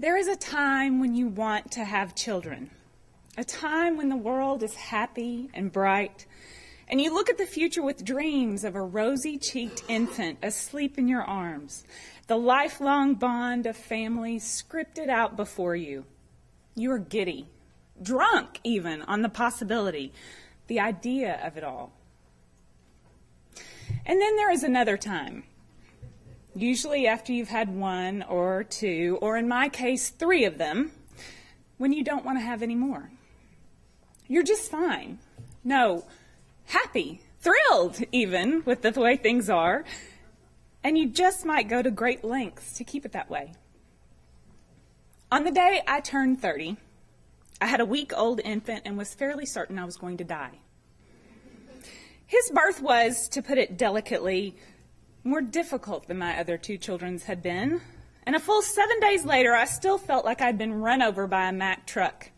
There is a time when you want to have children, a time when the world is happy and bright, and you look at the future with dreams of a rosy-cheeked infant asleep in your arms, the lifelong bond of family scripted out before you. You are giddy, drunk even, on the possibility, the idea of it all. And then there is another time, usually after you've had one or two, or in my case, 3 of them, when you don't want to have any more. You're just fine. No, happy, thrilled even with the way things are, and you just might go to great lengths to keep it that way. On the day I turned 30, I had a week-old infant and was fairly certain I was going to die. His birth was, to put it delicately, more difficult than my other 2 children's had been, and a full 7 days later, I still felt like I'd been run over by a Mack truck,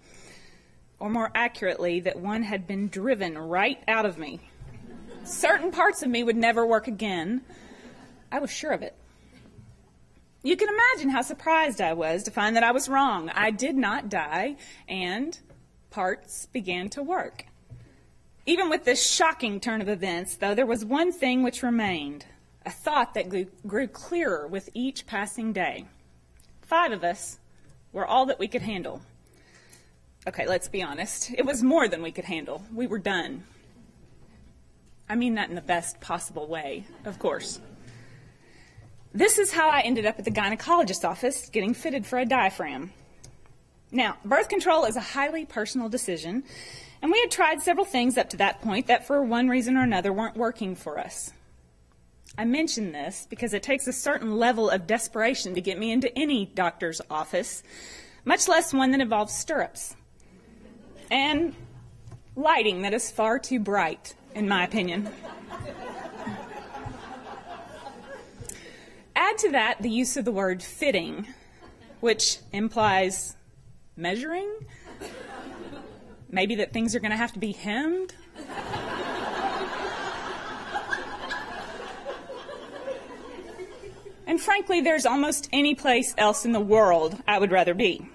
or more accurately, that one had been driven right out of me. Certain parts of me would never work again. I was sure of it. You can imagine how surprised I was to find that I was wrong. I did not die, and parts began to work. Even with this shocking turn of events, though, there was one thing which remained, a thought that grew clearer with each passing day. 5 of us were all that we could handle. Okay, let's be honest. It was more than we could handle. We were done. I mean that in the best possible way, of course. This is how I ended up at the gynecologist's office getting fitted for a diaphragm. Now, birth control is a highly personal decision, and we had tried several things up to that point that for one reason or another weren't working for us. I mention this because it takes a certain level of desperation to get me into any doctor's office, much less one that involves stirrups and lighting that is far too bright, in my opinion. Add to that the use of the word fitting, which implies measuring, maybe that things are going to have to be hemmed. And frankly, there's almost any place else in the world I would rather be.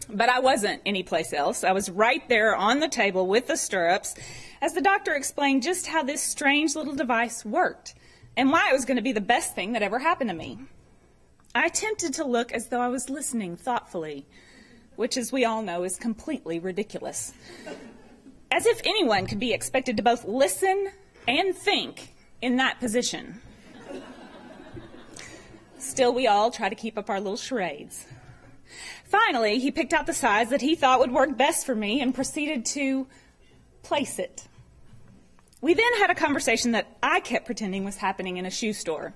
But I wasn't any place else. I was right there on the table with the stirrups as the doctor explained just how this strange little device worked and why it was going to be the best thing that ever happened to me. I attempted to look as though I was listening thoughtfully, which, as we all know, is completely ridiculous. As if anyone could be expected to both listen and think in that position. Still, we all try to keep up our little charades. Finally, he picked out the size that he thought would work best for me and proceeded to place it. We then had a conversation that I kept pretending was happening in a shoe store.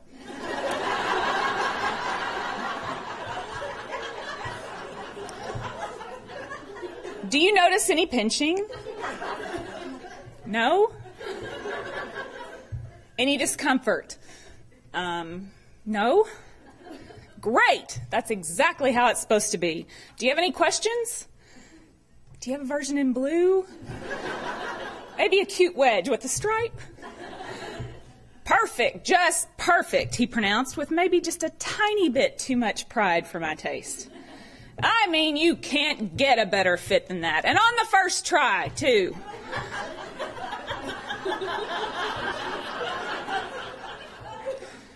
Do you notice any pinching? No? Any discomfort? No? Great! That's exactly how it's supposed to be. Do you have any questions? Do you have a version in blue? Maybe a cute wedge with a stripe? Perfect, just perfect, he pronounced with maybe just a tiny bit too much pride for my taste. I mean, you can't get a better fit than that. And on the first try, too.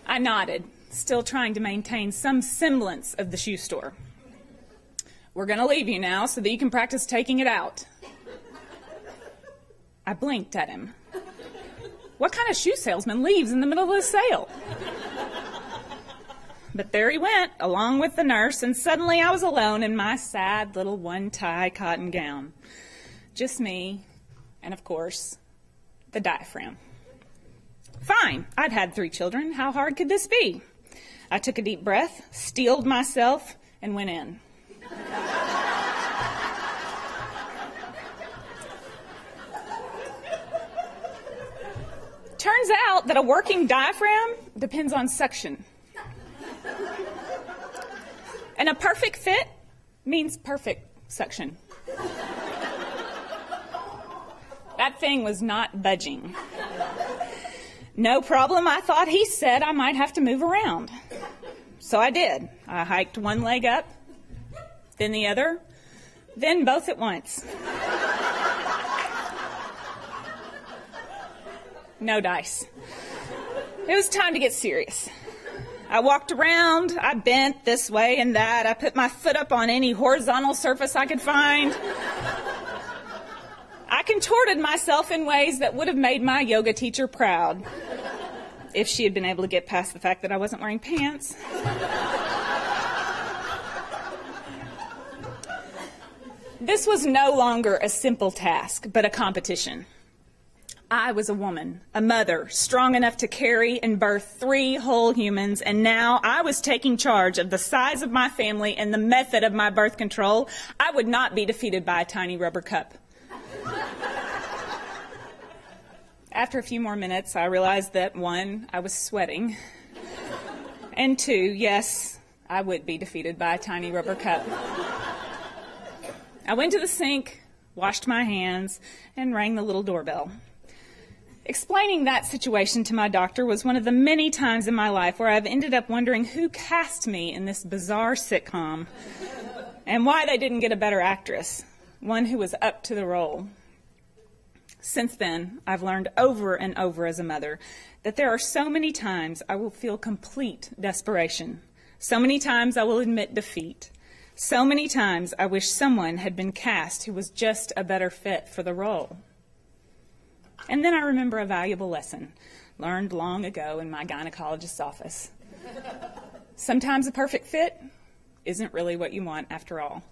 I nodded, still trying to maintain some semblance of the shoe store. We're going to leave you now so that you can practice taking it out. I blinked at him. What kind of shoe salesman leaves in the middle of a sale? But there he went, along with the nurse, and suddenly I was alone in my sad little one-tie cotton gown. Just me, and of course, the diaphragm. Fine, I'd had 3 children. How hard could this be? I took a deep breath, steeled myself, and went in. Turns out that a working diaphragm depends on suction. And a perfect fit means perfect suction. That thing was not budging. No problem, I thought. He said I might have to move around. So I did. I hiked one leg up, then the other, then both at once. No dice. It was time to get serious. I walked around, I bent this way and that, I put my foot up on any horizontal surface I could find. I contorted myself in ways that would have made my yoga teacher proud, if she had been able to get past the fact that I wasn't wearing pants. This was no longer a simple task, but a competition. I was a woman, a mother, strong enough to carry and birth 3 whole humans, and now I was taking charge of the size of my family and the method of my birth control. I would not be defeated by a tiny rubber cup. After a few more minutes, I realized that 1, I was sweating, and 2, yes, I would be defeated by a tiny rubber cup. I went to the sink, washed my hands, and rang the little doorbell. Explaining that situation to my doctor was one of the many times in my life where I've ended up wondering who cast me in this bizarre sitcom and why they didn't get a better actress, one who was up to the role. Since then, I've learned over and over as a mother that there are so many times I will feel complete desperation. So many times I will admit defeat. So many times I wish someone had been cast who was just a better fit for the role. And then I remember a valuable lesson learned long ago in my gynecologist's office. Sometimes a perfect fit isn't really what you want after all.